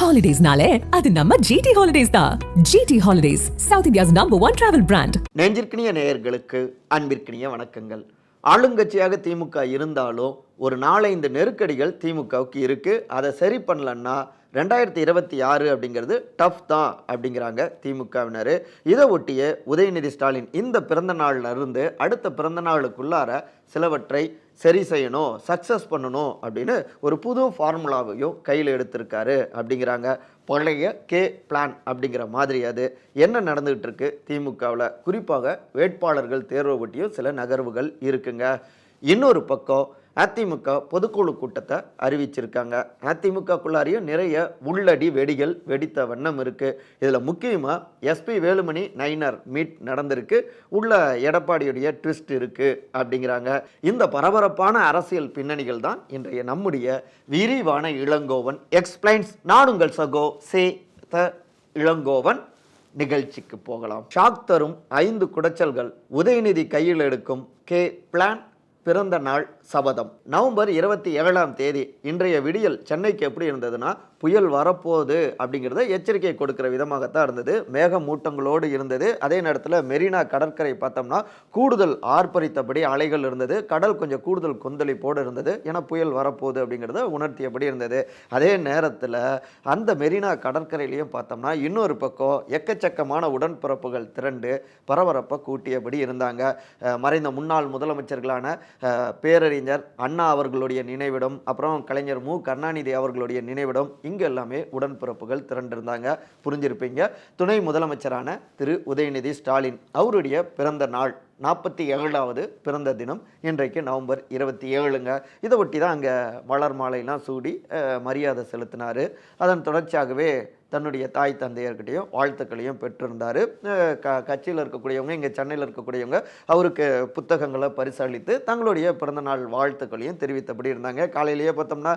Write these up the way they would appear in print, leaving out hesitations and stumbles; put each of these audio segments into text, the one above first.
ஹாலிடேஸ்னாலே அது நம்ம ஜிடி ஹாலிடேஸ் தான். GT holidays, south India's #1 travel brand. நெஞ்சிற்கினிய நேயர்களுக்கு அன்பிற்கினிய வணக்கங்கள். ஆளுங்கட்சியாக திமுக இருந்தாலும் ஒரு 4-5 நெருக்கடிகள் திமுகவுக்கு இருக்கு. அதை சரி பண்ணலன்னா 2026 அப்படிங்கிறது டஃப் தான் அப்படிங்கிறாங்க திமுகவினர். இதை ஒட்டிய உதயநிதி ஸ்டாலின் இந்த பிறந்த நாள்ல இருந்து அடுத்த பிறந்த நாளுக்குள்ளார சிலவற்றை சரி செய்யணும், சக்ஸஸ் பண்ணணும் அப்படின்னு ஒரு புது ஃபார்முலாவையும் கையில் எடுத்திருக்காரு அப்படிங்கிறாங்க. பழைய பிளான் அப்படிங்கிற மாதிரி அது என்ன நடந்துகிட்டு இருக்கு திமுகவில், குறிப்பாக வேட்பாளர்கள் தேர்வை ஒட்டியும் சில நகர்வுகள் இருக்குங்க. இன்னொரு பக்கம் அதிமுக பொதுக்குழு கூட்டத்தை அறிவிச்சிருக்காங்க. அதிமுகக்குள்ளாரையும் நிறைய உள்ளடி வெடிகள் வெடித்த வண்ணம் இருக்கு. இதில் முக்கியமாக எஸ்பி வேலுமணி நயினார் மீட் நடந்திருக்கு. உள்ள எடப்பாடியுடைய ட்விஸ்ட் இருக்கு அப்படிங்கிறாங்க. இந்த பரபரப்பான அரசியல் பின்னணிகள் தான் இன்றைய நம்முடைய விரிவான இளங்கோவன் எக்ஸ்பிளைன்ஸ். நான் உங்கள் சகோ சே த இளங்கோவன். நிகழ்ச்சிக்கு போகலாம். ஷாக் தரும் 5 குடைச்சல்கள், உதயநிதி கையில் எடுக்கும் பிளான், பிறந்த நாள் சபதம். நவம்பர் 27ஆம் தேதி இன்றைய விடியல் சென்னைக்கு எப்படி இருந்ததுன்னா, புயல் வரப்போகுது அப்படிங்கிறத எச்சரிக்கை கொடுக்கிற விதமாகத்தான் இருந்தது. மேகமூட்டங்களோடு இருந்தது. அதே நேரத்தில் மெரினா கடற்கரை பார்த்தோம்னா கூடுதல் ஆர்ப்பரித்தபடி அலைகள் இருந்தது. கடல் கொஞ்சம் கூடுதல் கொந்தளிப்போடு இருந்தது. ஏன்னா புயல் வரப்போகுது அப்படிங்கிறத உணர்த்தியபடி இருந்தது. அதே நேரத்தில் அந்த மெரினா கடற்கரையிலையும் பார்த்தோம்னா இன்னொரு பக்கம் எக்கச்சக்கமான உடன்பிறப்புகள் திரண்டு பரபரப்பை கூட்டியபடி இருந்தாங்க. மறைந்த முன்னாள் முதலமைச்சர்களான பேரறிஞர் அண்ணா அவர்களுடைய நினைவிடம், அப்புறம் கலைஞர் மு கருணாநிதி அவர்களுடைய நினைவிடம், இங்கு எல்லாமே உடன்பிறப்புகள் திரண்டிருந்தாங்க. புரிஞ்சிருப்பீங்க. துணை முதலமைச்சரான திரு உதயநிதி ஸ்டாலின் அவருடைய பிறந்த நாள் 47வது பிறந்த தினம் இன்றைக்கு நவம்பர் 27ங்க. இதை ஒட்டி தான் அங்கே மலர் மாலைலாம் சூடி மரியாதை செலுத்தினார். அதன் தொடர்ச்சியாகவே தன்னுடைய தாய் தந்தையர்கிட்டையும் வாழ்த்துக்களையும் பெற்றிருந்தார். கட்சியில் இருக்கக்கூடியவங்க, இங்கே சென்னையில் இருக்கக்கூடியவங்க அவருக்கு புத்தகங்களை பரிசளித்து தங்களுடைய பிறந்தநாள் வாழ்த்துக்களையும் தெரிவித்தபடி இருந்தாங்க. காலையிலேயே பார்த்தோம்னா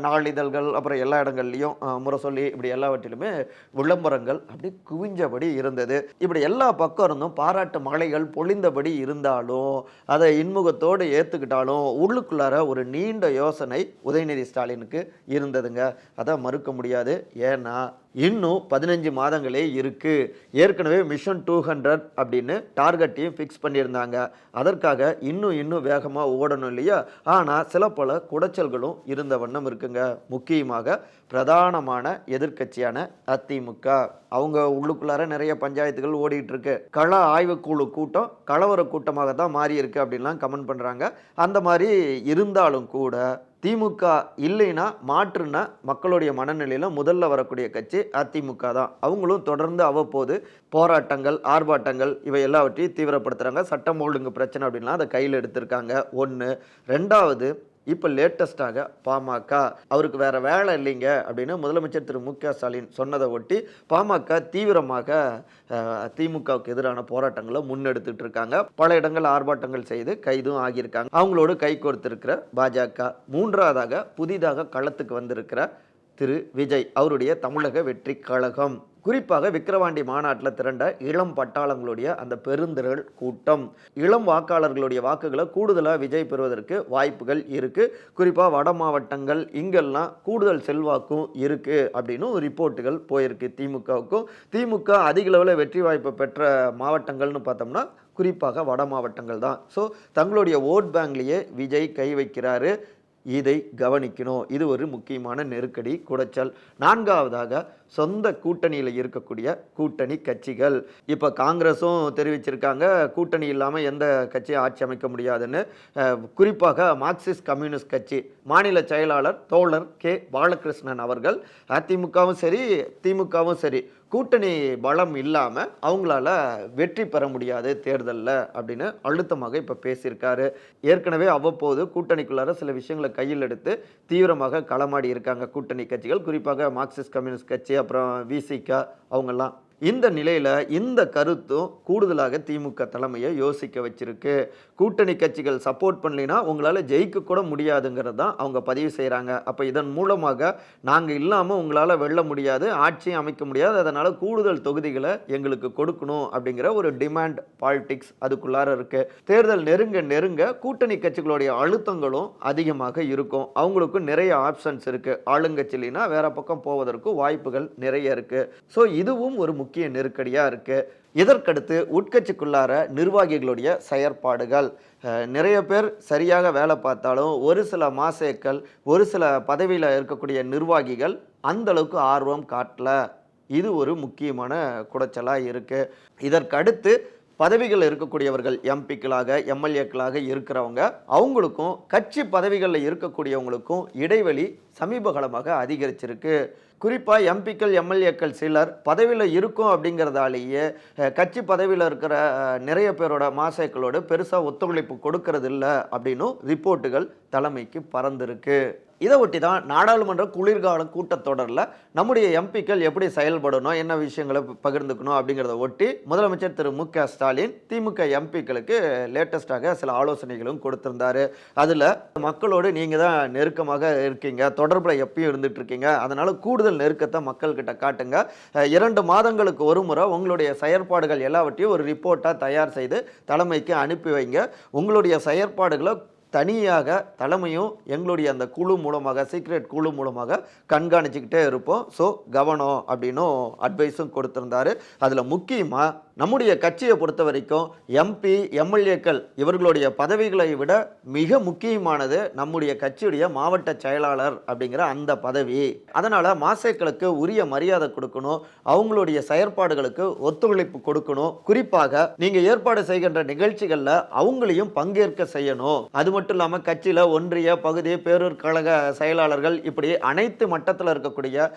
நாளிதழ்கள், அப்புறம் எல்லா இடங்கள்லையும் முரசொல்லி, இப்படி எல்லாவற்றிலுமே விளம்பரங்கள் அப்படி குவிஞ்சபடி இருந்தது. இப்படி எல்லா பக்கம் இருந்தும் பாராட்டு மழைகள் பொழிந்தபடி இருந்தாலும் அதை இன்முகத்தோடு ஏற்றுக்கிட்டாலும் உள்ளுக்குள்ளார ஒரு நீண்ட யோசனை உதயநிதி ஸ்டாலினுக்கு இருந்ததுங்க. அதை மறுக்க முடியாது. ஏன்னா இன்னும் 15 மாதங்களே இருக்கு. ஏற்கனவே மிஷன் 200 அப்படின்னு டார்கெட்டையும் ஃபிக்ஸ் பண்ணியிருந்தாங்க. அதற்காக இன்னும் வேகமாக ஓடணும் இல்லையா? ஆனால் சில பல குடைச்சல்களும் இருந்த வண்ணம் இருக்குங்க. முக்கியமாக பிரதானமான எதிர்க்கட்சியான அதிமுக, அவங்க உள்ளுக்குள்ளார நிறைய பஞ்சாயத்துகள் ஓடிட்டு இருக்கு. கள ஆய்வுக்குழு கூட்டம் கலவர கூட்டமாக தான் மாறி இருக்கு அப்படின்லாம் கமெண்ட் பண்ணுறாங்க. அந்த மாதிரி இருந்தாலும் கூட திமுக இல்லைன்னா மாற்றுனா மக்களுடைய மனநிலையில் முதல்ல வரக்கூடிய கட்சி அதிமுக தான். அவங்களும் தொடர்ந்து அவ்வப்போது போராட்டங்கள், ஆர்ப்பாட்டங்கள் இவை எல்லாவற்றையும் தீவிரப்படுத்துகிறாங்க. சட்டம் ஒழுங்கு பிரச்சனை அப்படின்லாம் அதை கையில் எடுத்திருக்காங்க. 1. 2வது, இப்போ லேட்டஸ்டாக பாமக அவருக்கு வேற வேலை இல்லைங்க அப்படின்னு முதலமைச்சர் திரு மு க ஸ்டாலின் சொன்னதை ஒட்டி பாமக தீவிரமாக திமுகவுக்கு எதிரான போராட்டங்களை முன்னெடுத்துட்டு இருக்காங்க. பல இடங்கள் ஆர்ப்பாட்டங்கள் செய்து கைதும் ஆகியிருக்காங்க. அவங்களோடு கை கோர்த்திருக்கிற பாஜக. 3வதாக புதிதாக களத்துக்கு வந்திருக்கிற திரு விஜய் அவருடைய தமிழக வெற்றி கழகம். குறிப்பாக விக்கிரவாண்டி மாநாட்டில் திரண்ட இளம் பட்டாளங்களுடைய அந்த பெருந்திரள் கூட்டம், இளம் வாக்காளர்களுடைய வாக்குகளை கூடுதலாக விஜய் பெறுவதற்கு வாய்ப்புகள் இருக்கு. குறிப்பாக வட மாவட்டங்கள் இங்கெல்லாம் கூடுதல் செல்வாக்கும் இருக்கு அப்படின்னு ரிப்போர்ட்டுகள் போயிருக்கு திமுகவுக்கும். திமுக அதிக அளவில் வெற்றி வாய்ப்பு பெற்ற மாவட்டங்கள்னு பார்த்தோம்னா குறிப்பாக வட மாவட்டங்கள் தான். ஸோ தங்களுடைய ஓட் பேங்க்லேயே விஜய் கை வைக்கிறாரு. இதை கவனிக்கணும். இது ஒரு முக்கியமான நெருக்கடி, குடைச்சல். 4வதாக சொந்த கூட்டணியில் இருக்கக்கூடிய கூட்டணி கட்சிகள். இப்போ காங்கிரஸும் தெரிவிச்சிருக்காங்க கூட்டணி இல்லாமல் எந்த கட்சியும் ஆட்சி அமைக்க முடியாதுன்னு. குறிப்பாக மார்க்சிஸ்ட் கம்யூனிஸ்ட் கட்சி மாநில செயலாளர் தோழர் பாலகிருஷ்ணன் அவர்கள் அதிமுகவும் சரி திமுகவும் சரி கூட்டணி பலம் இல்லாமல் அவங்களால வெற்றி பெற முடியாது தேர்தலில் அப்படின்னு அழுத்தமாக இப்போ பேசியிருக்காரு. ஏற்கனவே அவ்வப்போது கூட்டணிக்குள்ளார சில விஷயங்களை கையில் எடுத்து தீவிரமாக களமாடி இருக்காங்க கூட்டணி கட்சிகள். குறிப்பாக மார்க்சிஸ்ட் கம்யூனிஸ்ட் கட்சி, அப்புறம் விசிக, அவங்கெல்லாம் இந்த நிலையில இந்த கருத்தும் கூடுதலாக திமுக தலைமையை யோசிக்க வச்சிருக்கு. கூட்டணி கட்சிகள் சப்போர்ட் பண்ணலைன்னா உங்களால ஜெயிக்க கூட முடியாதுங்கிறது தான் அவங்க பதிவு செய்கிறாங்க. அப்போ இதன் மூலமாக நாங்கள் இல்லாமல் உங்களால் வெல்ல முடியாது, ஆட்சியும் அமைக்க முடியாது, அதனால் கூடுதல் தொகுதிகளை எங்களுக்கு கொடுக்கணும் அப்படிங்கிற ஒரு டிமாண்ட் பாலிடிக்ஸ் அதுக்குள்ளார இருக்கு. தேர்தல் நெருங்க நெருங்க கூட்டணி கட்சிகளுடைய அழுத்தங்களும் அதிகமாக இருக்கும். அவங்களுக்கும் நிறைய ஆப்ஷன்ஸ் இருக்கு. ஆளுங்கட்சியினா வேற பக்கம் போவதற்கு வாய்ப்புகள் நிறைய இருக்கு. ஸோ இதுவும் ஒரு முக்கிய நெருக்கடியா இருக்கு. இதற்கடுத்து உட்கட்சிக்குள்ளார நிர்வாகிகளுடைய செயற்பாடுகள், நிறைய பேர் சரியாக வேலை பார்த்தாலும் ஒரு சில மாசேக்கள், ஒரு சில பதவியில் இருக்கக்கூடிய நிர்வாகிகள் அந்த அளவுக்கு ஆர்வம் காட்டல. இது ஒரு முக்கியமான குடைச்சலாக இருக்கு. இதற்கடுத்து பதவிகள் இருக்கக்கூடியவர்கள் எம்பிக்களாக எம்எல்ஏக்களாக இருக்கிறவங்க, அவங்களுக்கும் கட்சி பதவிகளில் இருக்கக்கூடியவங்களுக்கும் இடைவெளி சமீப காலமாக அதிகரிச்சிருக்கு. குறிப்பாக எம்பிக்கள் எம்எல்ஏக்கள் சிலர் பதவியில் இருக்கும் அப்படிங்கிறதாலேயே கட்சி பதவியில் இருக்கிற நிறைய பேரோட மாசேக்களோடு பெருசாக ஒத்துழைப்பு கொடுக்கறது இல்லை அப்படின்னும் ரிப்போர்ட்டுகள் தலைமைக்கு பறந்துருக்கு. இதை ஒட்டி தான் நாடாளுமன்ற குளிர்கால கூட்டத்தொடரில் நம்முடைய எம்பிக்கள் எப்படி செயல்படணும், என்ன விஷயங்களை பகிர்ந்துக்கணும் அப்படிங்கிறத ஒட்டி முதலமைச்சர் திரு மு.க. ஸ்டாலின் திமுக எம்பிக்களுக்கு லேட்டஸ்டாக சில ஆலோசனைகளும் கொடுத்திருந்தாரு. அதில் மக்களோடு நீங்கள் தான் நெருக்கமாக இருக்கீங்க, தொடர்பில் எப்பயும் இருந்துட்டு இருக்கீங்க, அதனால் கூடுதல் நெருக்கத்தை மக்கள்கிட்ட காட்டுங்க, 2 மாதங்களுக்கு ஒரு முறை உங்களுடைய செயற்பாடுகள் எல்லாவற்றையும் ஒரு ரிப்போர்ட்டாக தயார் செய்து தலைமைக்கு அனுப்பி வைங்க, உங்களுடைய செயற்பாடுகளை தனியாக தலைமையும் எங்களுடைய அந்த குழு மூலமாக சீக்ரெட் குழு மூலமாக கண்காணிச்சுக்கிட்டே இருப்போம், ஸோ கவனம் அப்படின்னும் அட்வைஸும் கொடுத்துருந்தாரு. அதில் முக்கியமாக நம்முடைய கட்சியை பொறுத்த வரைக்கும் எம்பி எம்எல்ஏக்கள் இவர்களுடைய பதவிகளை விட மிக முக்கியமானது நம்முடைய கட்சியுடைய மாவட்ட செயலாளர் அப்படிங்கிற அந்த பதவி. அதனால் மாசேக்களுக்கு உரிய மரியாதை கொடுக்கணும், அவங்களுடைய செயற்பாடுகளுக்கு ஒத்துழைப்பு கொடுக்கணும். குறிப்பாக நீங்கள் ஏற்பாடு செய்கின்ற நிகழ்ச்சிகளில் அவங்களையும் பங்கேற்க செய்யணும். அது மட்டும் இல்லாமல் கட்சியில் ஒன்றிய பகுதி பேரூர் கழக செயலாளர்கள் இப்படி அனைத்து மட்டத்தில் இருக்கக்கூடிய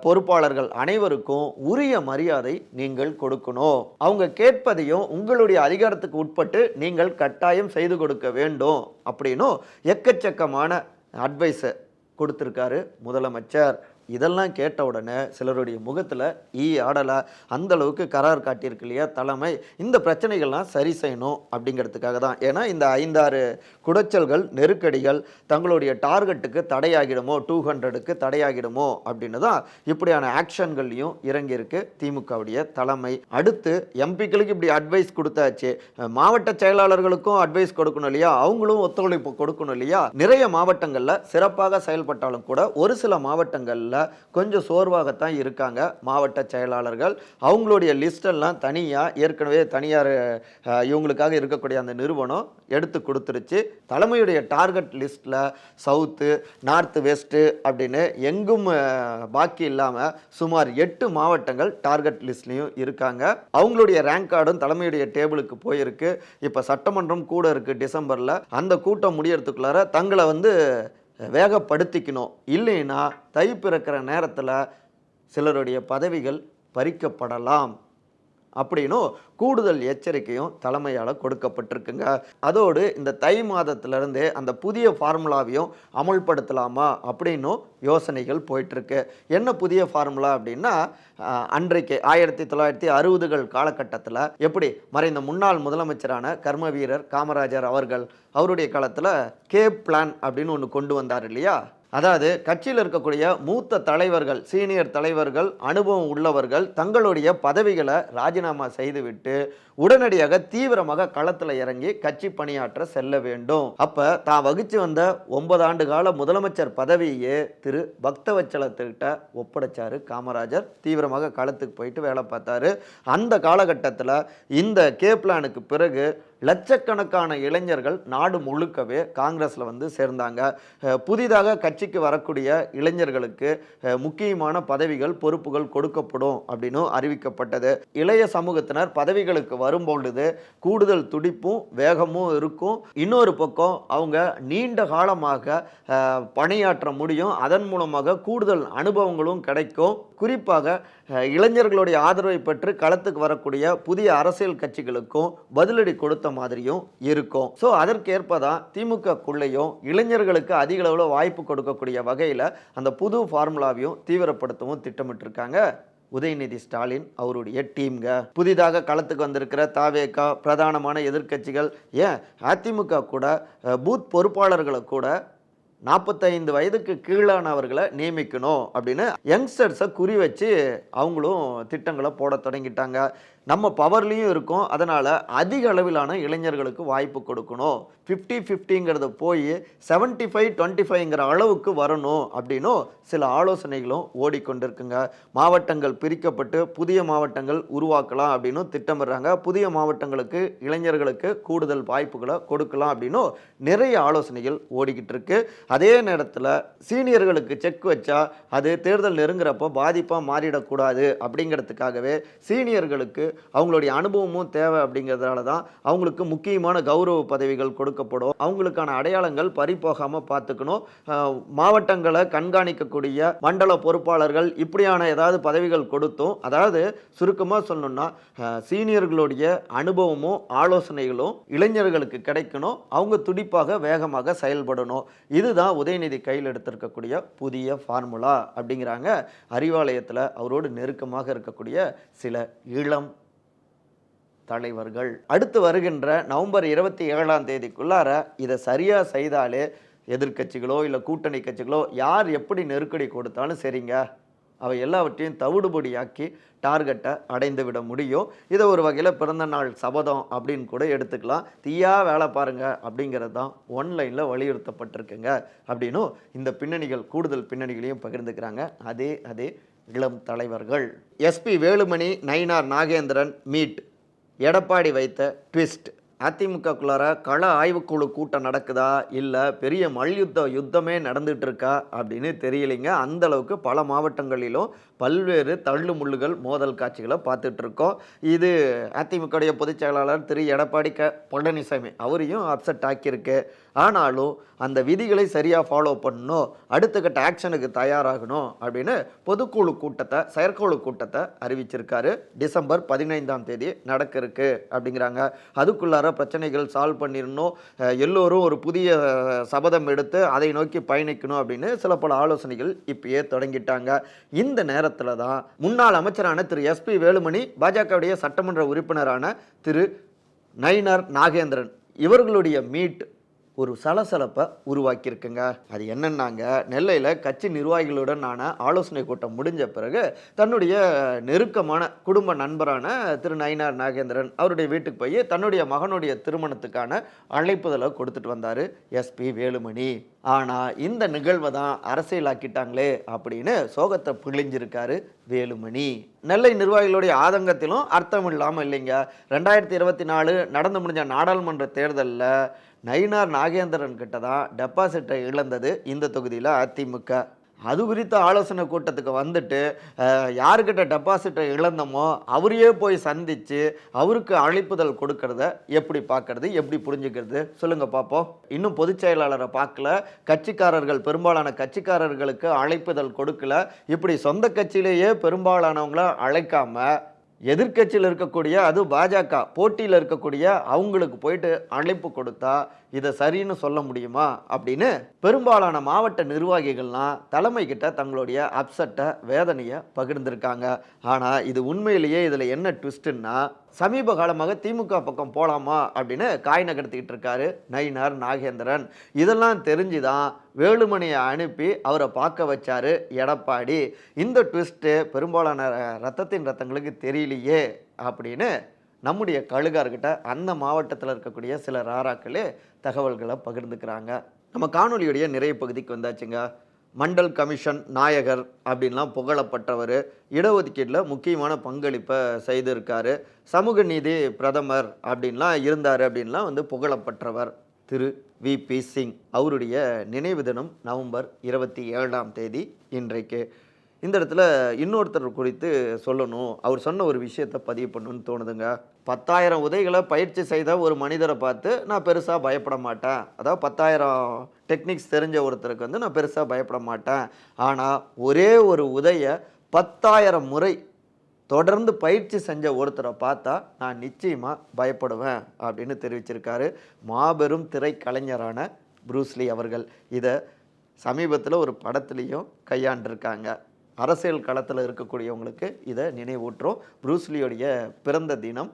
பொறுப்பாளர்கள் அனைவருக்கும் உரிய மரியாதை நீங்கள் கொடுக்கணும். அவங்க கேட்பதையும் உங்களுடைய அதிகாரத்துக்கு உட்பட்டு நீங்கள் கட்டாயம் செய்து கொடுக்க வேண்டும் அப்படின்னு எக்கச்சக்கமான அட்வைஸை கொடுத்துருக்காரு முதலமைச்சர். இதெல்லாம் கேட்ட உடனே சிலருடைய முகத்தில் ஆடலை, அந்த அளவுக்கு கரார் காட்டியிருக்கு இல்லையா தலைமை. இந்த பிரச்சனைகள்லாம் சரி செய்யணும் அப்படிங்கிறதுக்காக தான். ஏன்னா இந்த 5-6 குடைச்சல்கள் நெருக்கடிகள் தங்களுடைய டார்கெட்டுக்கு தடையாகிடுமோ, 200க்கு தடையாகிடுமோ அப்படின்னு தான் இப்படியான ஆக்ஷன்கள்லையும் இறங்கியிருக்கு திமுகவுடைய தலைமை. அடுத்து எம்பிக்களுக்கு இப்படி அட்வைஸ் கொடுத்தாச்சு, மாவட்ட செயலாளர்களுக்கும் அட்வைஸ் கொடுக்கணும் இல்லையா, அவங்களும் ஒத்துழைப்பு கொடுக்கணும் இல்லையா. நிறைய மாவட்டங்களில் சிறப்பாக செயல்பட்டாலும் கூட ஒரு சில மாவட்டங்களில் கொஞ்சம் சோர்வாகத்தான் இருக்காங்க மாவட்ட செயலாளர்கள். அவங்களுடைய லிஸ்டெல்லாம் தனியாக ஏற்கனவே தனியார் இவங்களுக்காக இருக்கக்கூடிய அந்த நிறுவனம் எடுத்து கொடுத்துருச்சு. தலைமையுடைய டார்கெட் லிஸ்ட்டில் சவுத்து நார்த்து வெஸ்ட்டு அப்படின்னு எங்கும் பாக்கி இல்லாமல் சுமார் 8 மாவட்டங்கள் டார்கெட் லிஸ்ட்லையும் இருக்காங்க. அவங்களுடைய ரேங்க் கார்டும் தலைமையுடைய டேபிளுக்கு போயிருக்கு. இப்போ சட்டமன்றம் கூட இருக்குது டிசம்பரில். அந்த கூட்டம் முடியறதுக்குள்ளார தங்களை வேகப்படுத்திக்கணும், இல்லைன்னா தை பிறக்கிற நேரத்தில் சிலருடைய பதவிகள் பறிக்கப்படலாம் அப்படின்னும் கூடுதல் எச்சரிக்கையும் தலைமையால் கொடுக்கப்பட்டிருக்குங்க. அதோடு இந்த தை மாதத்திலிருந்து அந்த புதிய ஃபார்முலாவையும் அமல்படுத்தலாமா அப்படின்னும் யோசனைகள் போயிட்டுருக்கு. என்ன புதிய ஃபார்முலா அப்படின்னா, அன்றைக்கு 1960கள் காலகட்டத்தில் எப்படி மறைந்த முன்னாள் முதலமைச்சரான கர்ம வீரர் காமராஜர் அவருடைய காலத்தில் கேப் பிளான் அப்படின்னு ஒன்று கொண்டு வந்தார் இல்லையா. அதாவது கட்சியில் இருக்கக்கூடிய மூத்த தலைவர்கள், சீனியர் தலைவர்கள், அனுபவம் உள்ளவர்கள் தங்களுடைய பதவிகளை ராஜினாமா செய்துவிட்டு உடனடியாக தீவிரமாக களத்தில் இறங்கி கட்சி பணியாற்ற செல்ல வேண்டும். அப்போ தான் வகிச்சு வந்த 9 ஆண்டு கால முதலமைச்சர் பதவியே திரு பக்தவச்சலத்திட்ட ஒப்படைச்சாரு காமராஜர். தீவிரமாக களத்துக்கு போயிட்டு வேலை பார்த்தாரு. அந்த காலகட்டத்தில் இந்த கே பிளானுக்கு பிறகு லட்சக்கணக்கான இளைஞர்கள் நாடு முழுக்கவே காங்கிரஸில் சேர்ந்தாங்க. புதிதாக கட்சிக்கு வரக்கூடிய இளைஞர்களுக்கு முக்கியமான பதவிகள் பொறுப்புகள் கொடுக்கப்படும் அப்படின்னு அறிவிக்கப்பட்டது. இளைய சமூகத்தினர் பதவிகளுக்கு வரும்பொழுது கூடுதல் துடிப்பும் வேகமும் இருக்கும். இன்னொரு பக்கம் அவங்க நீண்ட காலமாக பணியாற்ற முடியும். அதன் மூலமாக கூடுதல் அனுபவங்களும் கிடைக்கும். குறிப்பாக இளைஞர்களுடைய ஆதரவை பெற்று களத்துக்கு வரக்கூடிய புதிய அரசியல் கட்சிகளுக்கும் பதிலடி கொடுத்த மாதிரியும் இருக்கும். ஸோ அதற்கேற்பதான் திமுகக்குள்ளேயும் இளைஞர்களுக்கு அதிக அளவில் வாய்ப்பு கொடுக்கக்கூடிய வகையில் அந்த புது ஃபார்முலாவையும் தீவிரப்படுத்தவும் திட்டமிட்டிருக்காங்க உதயநிதி ஸ்டாலின் அவருடைய டீம்ங்க. புதிதாக களத்துக்கு வந்திருக்கிற தாவேகா, பிரதானமான எதிர்க்கட்சிகள், ஏன் அதிமுக கூட பூத் பொறுப்பாளர்களை கூட 45 வயதுக்கு கீழானவர்களை நியமிக்கணும் அப்படின்னு யங்ஸ்டர்ஸை குறி வச்சு அவங்களும் திட்டங்களை போட தொடங்கிட்டாங்க. நம்ம பவர்லேயும் இருக்கும், அதனால் அதிக அளவிலான இளைஞர்களுக்கு வாய்ப்பு கொடுக்கணும். 50-50ங்கிறத போய் 75-25ங்கிற அளவுக்கு வரணும் அப்படின்னும் சில ஆலோசனைகளும் ஓடிக்கொண்டிருக்குங்க. மாவட்டங்கள் பிரிக்கப்பட்டு புதிய மாவட்டங்கள் உருவாக்கலாம் அப்படின்னும் திட்டமிடுறாங்க. புதிய மாவட்டங்களுக்கு இளைஞர்களுக்கு கூடுதல் வாய்ப்புகளை கொடுக்கலாம் அப்படின்னும் நிறைய ஆலோசனைகள் ஓடிக்கிட்டு இருக்கு. அதே நேரத்தில் சீனியர்களுக்கு செக் வச்சா அது தேர்தல் நெருங்குறப்போ பாதிப்பாக மாறிடக்கூடாது அப்படிங்கிறதுக்காகவே சீனியர்களுக்கு அவங்களுடைய அனுபவமும் தேவை. அப்படிங்கிறதுனால தான் அவங்களுக்கு முக்கியமான கௌரவ பதவிகள் கொடுக்கப்படும். அவங்களுக்கான அடையாளங்கள் பறிபோகாமல் பார்த்துக்கணும். மாவட்டங்களை கண்காணிக்கக்கூடிய மண்டல பொறுப்பாளர்கள் இப்படியான ஏதாவது பதவிகள் கொடுத்தும், அதாவது சுருக்கமாக சொல்லணும்னா சீனியர்களுடைய அனுபவமும் ஆலோசனைகளும் இளைஞர்களுக்கு கிடைக்கணும். அவங்க துடிப்பாக வேகமாக செயல்படணும். இதுதான் உதயநிதி கையில் எடுத்திருக்கக்கூடிய புதிய ஃபார்முலா அப்படிங்கிறாங்க அறிவாலயத்தில் அவரோடு நெருக்கமாக இருக்கக்கூடிய சில இளம் தலைவர்கள். அடுத்து வருகின்ற நவம்பர் 27ஆம் தேதிக்குள்ளார இதை சரியாக செய்தாலே எதிர்க்கட்சிகளோ இல்லை கூட்டணி கட்சிகளோ யார் எப்படி நெருக்கடி கொடுத்தாலும் சரிங்க, அவை எல்லாவற்றையும் தவிடுபடியாக்கி டார்கெட்டை அடைந்து விட முடியும். இதை ஒரு வகையில் பிறந்த நாள் சபதம் அப்படின்னு கூட எடுத்துக்கலாம். தீயா வேலை பாருங்க அப்படிங்கிறது தான் ஒன்லைனில் வலியுறுத்தப்பட்டிருக்குங்க அப்படின்னும் இந்த பின்னணிகள் கூடுதல் பின்னணிகளையும் பகிர்ந்துக்கிறாங்க அதே இளம் தலைவர்கள். SP Velumani, Nainar Nagendran meet. எடப்பாடி வைத்த ட்விஸ்ட். அதிமுகக்குள்ளார கள ஆய்வுக்குழு கூட்டம் நடக்குதா இல்லை பெரிய யுத்தமே நடந்துகிட்டு இருக்கா அப்படின்னு தெரியலைங்க. அந்த அளவுக்கு பல மாவட்டங்களிலும் பல்வேறு தள்ளு முள்ளுகள் மோதல் காட்சிகளை பார்த்துட்டு இருக்கோம். இது அதிமுகவுடைய பொதுச் செயலாளர் திரு எடப்பாடி பழனிசாமி அவரையும் அப்செட் ஆக்கியிருக்கு. ஆனாலும் அந்த விதிகளை சரியாக ஃபாலோ பண்ணணும், அடுத்த கட்ட ஆக்ஷனுக்கு தயாராகணும் அப்படின்னு செயற்குழு கூட்டத்தை அறிவிச்சிருக்காரு. டிசம்பர் 15ஆம் தேதி நடக்க இருக்கு அப்படிங்கிறாங்க. அதுக்குள்ளார பிரச்சனைகள் சால்வ் பண்ணிடணும், எல்லோரும் ஒரு புதிய சபதம் எடுத்து அதை நோக்கி பயணிக்கணும் அப்படின்னு சில பல ஆலோசனைகள் இப்பயே தொடங்கிட்டாங்க. இந்த நேரத்தில் தான் முன்னாள் அமைச்சரான திரு எஸ்பி வேலுமணி, பாஜகவுடைய சட்டமன்ற உறுப்பினரான திரு நயினார் நாகேந்திரன் இவர்களுடைய மீட் ஒரு சலசலப்பை உருவாக்கியிருக்குங்க. அது என்னன்னாங்க, நெல்லையில் கட்சி நிர்வாகிகளுடனான ஆலோசனை கூட்டம் முடிஞ்ச பிறகு தன்னுடைய நெருக்கமான குடும்ப நண்பரான திரு நயினார் நாகேந்திரன் அவருடைய வீட்டுக்கு போய் தன்னுடைய மகனுடைய திருமணத்துக்கான அழைப்புதலை கொடுத்துட்டு வந்தார் எஸ்பி வேலுமணி. ஆனால் இந்த நிகழ்வை தான் அரசியலாக்கிட்டாங்களே அப்படின்னு சோகத்தை பிழிஞ்சிருக்காரு வேலுமணி. நெல்லை நிர்வாகிகளுடைய ஆதங்கத்திலும் அர்த்தம் இல்லாமல் இல்லைங்க. 2024 நடந்து முடிஞ்ச நாடாளுமன்ற தேர்தலில் நயினார் நாகேந்திரன் கிட்ட தான் டெபாசிட்டை இழந்தது இந்த தொகுதியில் அதிமுக. அது குறித்த ஆலோசனை கூட்டத்துக்கு வந்துட்டு யாருக்கிட்ட டெபாசிட்டை இழந்தமோ அவரையே போய் சந்தித்து அவருக்கு அழைப்புதல் கொடுக்கறத எப்படி பார்க்கறது, எப்படி புரிஞ்சுக்கிறது சொல்லுங்கள் பார்ப்போம். இன்னும் பொதுச் செயலாளரை பார்க்கல, பெரும்பாலான கட்சிக்காரர்களுக்கு அழைப்புதல் கொடுக்கல, இப்படி சொந்த கட்சியிலேயே பெரும்பாலானவங்கள அழைக்காம எதிர்க்கட்சியில் இருக்கக்கூடிய, அது பாஜக போட்டியில் இருக்கக்கூடிய அவங்களுக்கு போயிட்டு அழைப்பு கொடுத்தா இதை சரின்னு சொல்ல முடியுமா அப்படின்னு பெரும்பாலான மாவட்ட நிர்வாகிகள்லாம் தலைமை கிட்ட தங்களுடைய அப்செட்டை, வேதனையை பகிர்ந்திருக்காங்க. ஆனால் இது உண்மையிலேயே இதில் என்ன ட்விஸ்ட்டுன்னா, சமீப காலமாக திமுக பக்கம் போகலாமா அப்படின்னு காய் நகர்த்திக்கிட்டு இருக்காரு நயினார் நாகேந்திரன். இதெல்லாம் தெரிஞ்சுதான் வேலுமணியை அனுப்பி அவரை பார்க்க வச்சாரு எடப்பாடி. இந்த ட்விஸ்ட்டு பெரும்பாலான ரத்தங்களுக்கு தெரியலையே அப்படின்னு நம்முடைய கழுகார்கிட்ட அந்த மாவட்டத்தில் இருக்கக்கூடிய சில ராராக்களே தகவல்களை பகிர்ந்துக்கிறாங்க. நம்ம காணொலியுடைய நிறைய பகுதிக்கு வந்தாச்சுங்க. மண்டல் கமிஷன் நாயகர் அப்படின்லாம் புகழப்பட்டவர், இடஒதுக்கீட்டில் முக்கியமான பங்களிப்பை செய்திருக்காரு, சமூக நீதி பிரதமர் அப்படின்லாம் இருந்தார் அப்படின்லாம் புகழப்பட்டவர் திரு விபி சிங். அவருடைய நினைவு தினம் நவம்பர் 27ஆம் தேதி இன்றைக்கு. இந்த இடத்துல இன்னொருத்தர் குறித்து சொல்லணும், அவர் சொன்ன ஒரு விஷயத்தை பதிவு பண்ணணும்னு தோணுதுங்க. 10,000 உதைகளை பயிற்சி செய்த ஒரு மனிதரை பார்த்து நான் பெருசாக பயப்பட மாட்டேன், அதாவது 10,000 டெக்னிக்ஸ் தெரிஞ்ச ஒருத்தருக்கு நான் பெருசாக பயப்பட மாட்டேன். ஆனால் ஒரே ஒரு உதையை 10,000 முறை தொடர்ந்து பயிற்சி செஞ்ச ஒருத்தரை பார்த்தா நான் நிச்சயமாக பயப்படுவேன் அப்படின்னு தெரிவிச்சிருக்காரு மாபெரும் திரைக்கலைஞரான ப்ரூஸ்லி அவர்கள். இதை சமீபத்தில் ஒரு படத்துலேயும் கையாண்டிருக்காங்க. அரசியல் களத்தில் இருக்கக்கூடியவங்களுக்கு இதை நினைவூட்டுறோம். ப்ரூஸ்லியோடைய பிறந்த தினம்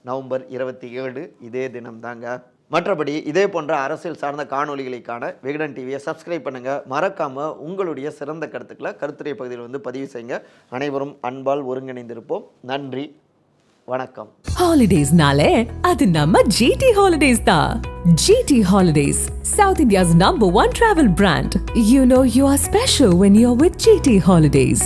நவம்பர் 27 இதே தினம் தாங்க. மற்றபடி இதே போன்ற அரசியல் சார்ந்த காணொலிகளுக்கான விகடன் டிவியை சப்ஸ்கிரைப் பண்ணுங்கள். மறக்காமல் உங்களுடைய சிறந்த கருத்துக்களை கருத்துரை பகுதியில் வந்து பதிவு செய்யுங்க. அனைவரும் அன்பால் ஒருங்கிணைந்திருப்போம். நன்றி, வணக்கம். Holidays-நாலே அது நம்ம GT Holidays தான். GT Holidays, South India's #1 travel brand. You know you are special when you're with GT Holidays.